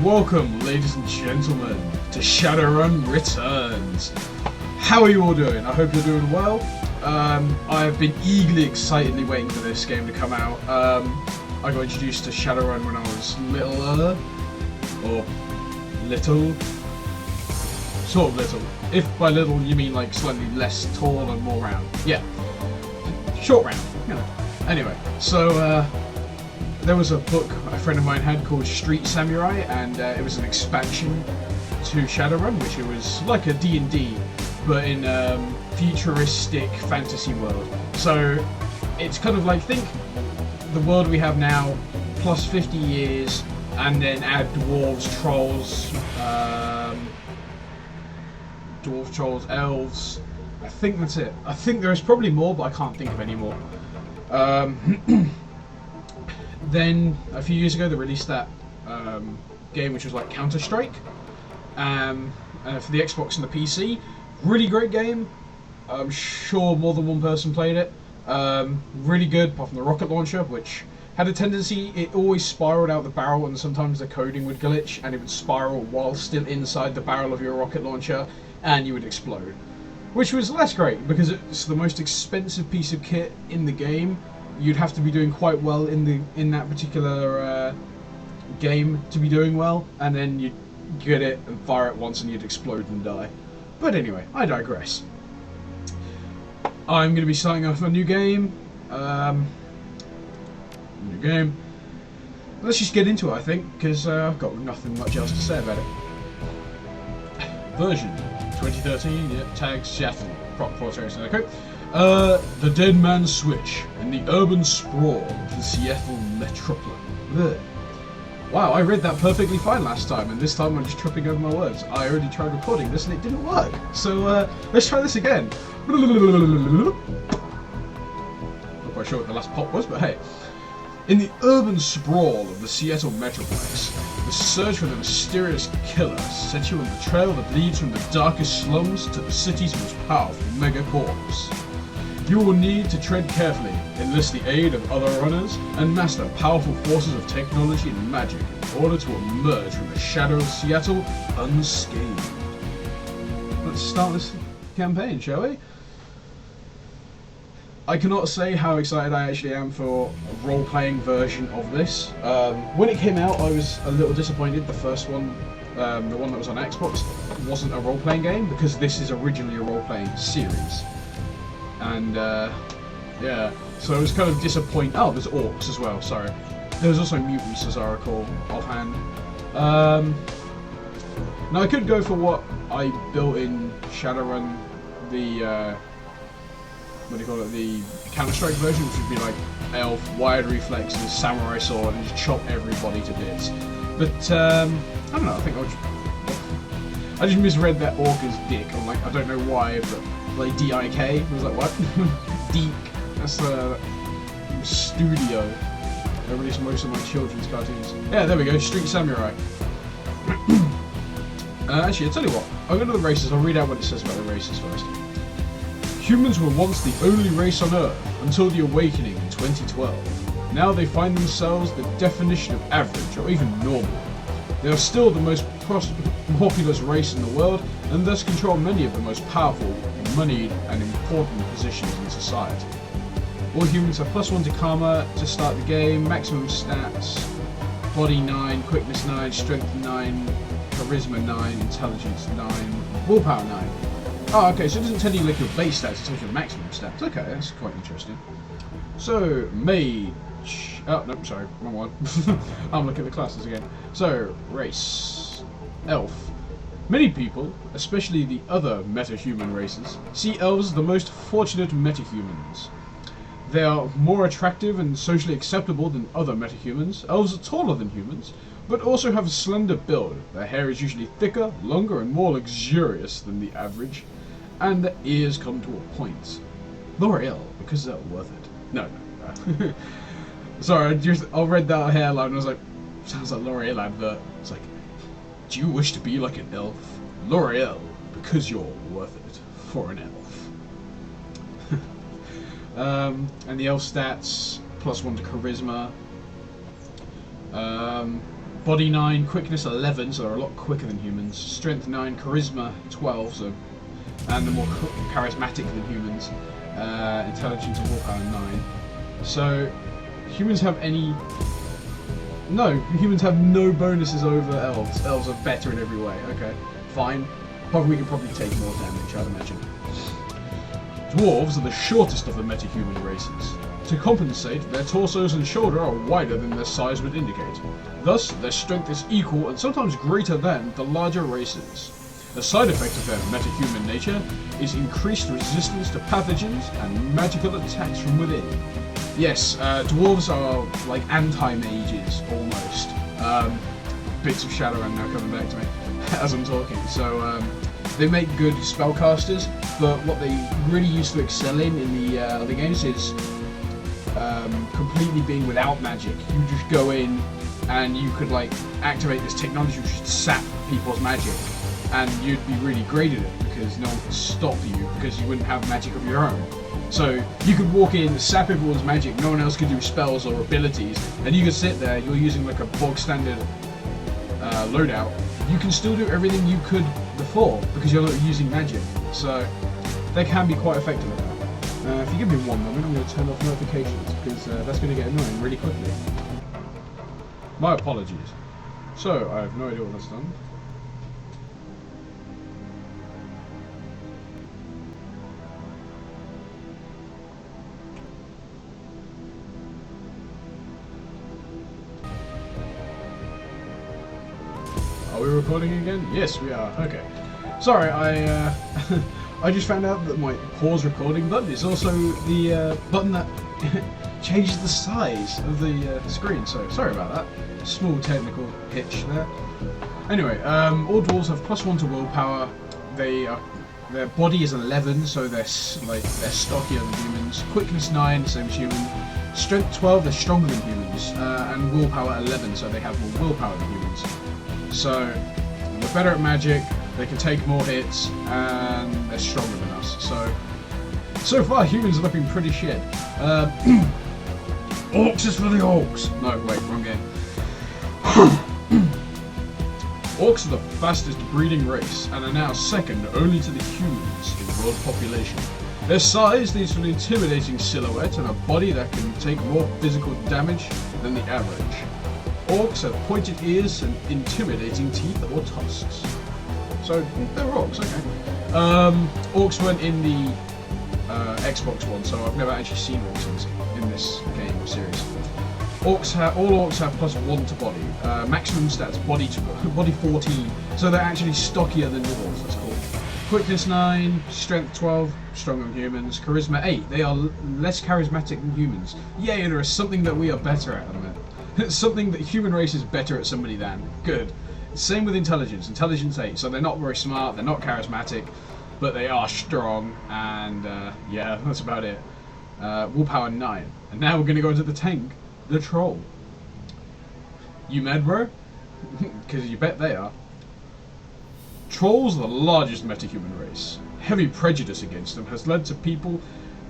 Welcome, ladies and gentlemen, to Shadowrun Returns. How are you all doing? I hope you're doing well. I've been eagerly, excitedly waiting for this game to come out. I got introduced to Shadowrun when I was littler, or little, sort of little. If by little you mean like slightly less tall and more round. Yeah, short round, you know. Anyway, so there was a book a friend of mine had called Street Samurai, and it was an expansion to Shadowrun, which it was like a D&D, but in futuristic fantasy world. So it's kind of like, think the world we have now plus 50 years, and then add dwarves, trolls, elves. I think that's it. I think there's probably more, but I can't think of any more. Then a few years ago they released that game which was like Counter-Strike for the Xbox and the PC. Really great game. I'm sure more than one person played it. Really good, apart from the rocket launcher, which had a tendency, it always spiraled out the barrel, and sometimes the coding would glitch and it would spiral while still inside the barrel of your rocket launcher, and you would explode. Which was less great, because it's the most expensive piece of kit in the game. You'd have to be doing quite well in that particular game to be doing well, and then you'd get it and fire it once and you'd explode and die. But anyway, I digress. I'm going to be starting off a new game. Let's just get into it, I think, because I've got nothing much else to say about it. Version 2013, yeah, tags Seattle, proper quotations, okay. The Dead Man's Switch in the urban sprawl of the Seattle metropolis. Ugh. Wow, I read that perfectly fine last time, and this time I'm just tripping over my words. I already tried recording this and it didn't work. So let's try this again. Not quite sure what the last pop was, but hey. In the urban sprawl of the Seattle metroplex, the search for the mysterious killer sets you on the trail that leads from the darkest slums to the city's most powerful megacorps. You will need to tread carefully, enlist the aid of other runners, and master powerful forces of technology and magic in order to emerge from the shadow of Seattle unscathed. Let's start this campaign, shall we? I cannot say how excited I actually am for a role-playing version of this. When it came out, I was a little disappointed. The first one, the one that was on Xbox, wasn't a role-playing game, because this is originally a role-playing series. And yeah, so I was kind of disappointed. Oh, there's orcs as well, sorry. There's also mutants, as I recall, offhand. Now I could go for what I built in Shadowrun, the what do you call it, the Counter-Strike version, which would be like elf, wired reflexes, samurai sword, and just chop everybody to bits. But I don't know, I think I just misread that orc as dick. I'm like, I don't know why, but like D-I-K, I was like, what? Deek. That's the studio that released most of my children's cartoons. Yeah, there we go, Street Samurai. Actually, I'll tell you what, I'll go to the races, I'll read out what it says about the races first. Humans were once the only race on Earth until the awakening in 2012. Now they find themselves the definition of average or even normal. They are still the most populous race in the world, and thus control many of the most powerful, moneyed, and important positions in society. All humans have +1 to Karma to start the game, maximum stats, body 9, quickness 9, strength 9, charisma 9, intelligence 9, willpower 9. Oh, okay, so it doesn't tell you like your base stats, it tells you your maximum stats. Okay, that's quite interesting. So, mage. Oh, no, sorry, wrong one. I'm looking at the classes again. So, race. Elf. Many people, especially the other meta-human races, see elves as the most fortunate meta-humans. They are more attractive and socially acceptable than other metahumans. Elves are taller than humans, but also have a slender build. Their hair is usually thicker, longer, and more luxurious than the average, and their ears come to a point. L'Oreal, because they're worth it. No. Sorry, I read that hairline and I was like, sounds like L'Oreal advert. It's like, do you wish to be like an elf? L'Oreal, because you're worth it for an elf. And the elf stats, +1 to charisma, Body 9, quickness 11, so they're a lot quicker than humans. Strength 9, charisma 12, so and they're more charismatic than humans. Intelligence and willpower 9. So humans have any? No, humans have no bonuses over elves. Elves are better in every way. Okay, fine. But we can probably take more damage, I'd imagine. Dwarves are the shortest of the metahuman races. To compensate, their torsos and shoulder are wider than their size would indicate. Thus, their strength is equal and sometimes greater than the larger races. A side effect of their metahuman nature is increased resistance to pathogens and magical attacks from within. Yes, dwarves are like anti-mages, almost. Bits of Shadowrun now coming back to me as I'm talking. So, they make good spellcasters, but what they really used to excel in the other games is completely being without magic. You just go in and you could like activate this technology which would sap people's magic, and you'd be really great at it because no one could stop you because you wouldn't have magic of your own. So you could walk in, sap everyone's magic, no one else could do spells or abilities, and you could sit there, you're using like a bog standard loadout. You can still do everything you could before because you're not using magic. So they can be quite effective at that. If you give me one moment, I'm going to turn off notifications because that's going to get annoying really quickly. My apologies. So, I have no idea what that's done. Are we recording again? Yes, we are. Okay. Sorry, I just found out that my pause recording button is also the button that changes the size of the screen, so sorry about that. Small technical hitch there. Anyway, all dwarves have +1 to willpower. Their body is 11, so they're stockier than humans. Quickness 9, same as human. Strength 12, they're stronger than humans. And willpower 11, so they have more willpower than humans. So they're better at magic. They can take more hits, and they're stronger than us. So far, humans are looking pretty shit. Orcs is for the orcs. No, wait, wrong game. Orcs are the fastest breeding race, and are now second only to the humans in world population. Their size leads to an intimidating silhouette and a body that can take more physical damage than the average. Orcs have pointed ears and intimidating teeth or tusks. So, they're orcs, okay. Orcs weren't in the Xbox one, so I've never actually seen orcs in this game or series. All orcs have +1 to body. Maximum stats, body 14, so they're actually stockier than dwarves, that's cool. Quickness 9, strength 12, stronger than humans, charisma 8, they are less charismatic than humans. Yay, there is something that we are better at, it's something that human race is better at somebody than. Good. Same with intelligence. Intelligence 8. So they're not very smart, they're not charismatic, but they are strong, and yeah, that's about it. Willpower 9. And now we're going to go into the tank, the troll. You mad, bro? Because you bet they are. Trolls are the largest metahuman race. Heavy prejudice against them has led to people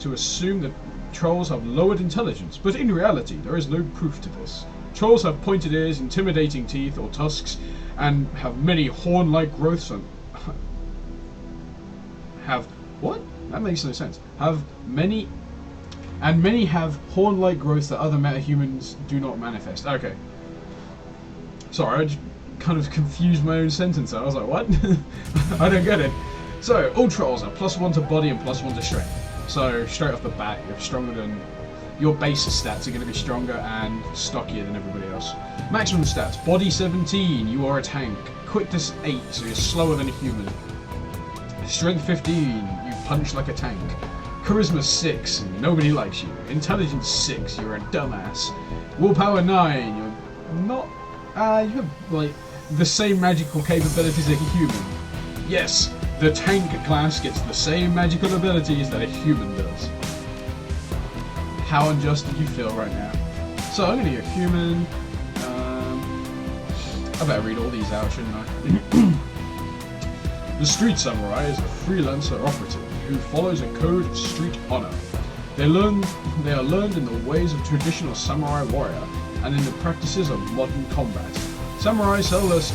to assume that trolls have lowered intelligence, but in reality there is no proof to this. Trolls have pointed ears, intimidating teeth or tusks, and have many horn-like growths on... have... what? That makes no sense. Many have horn-like growths that other metahumans do not manifest. Okay. Sorry, I just kind of confused my own sentence. I was like, what? I don't get it. So, all trolls are +1 to body and +1 to strength. So, straight off the bat, you're stronger than... your base stats are going to be stronger and stockier than everybody else. Maximum stats, body 17, you are a tank. Quickness 8, so you're slower than a human. Strength 15, you punch like a tank. Charisma 6, nobody likes you. Intelligence 6, you're a dumbass. Willpower 9, you're not... you have, like, the same magical capabilities as a human. Yes, the tank class gets the same magical abilities that a human does. How unjust do you feel right now? So I'm going to go human. I better read all these out, shouldn't I? The street samurai is a freelancer operative who follows a code of street honor. They are learned in the ways of traditional samurai warrior and in the practices of modern combat. Samurai sell their skills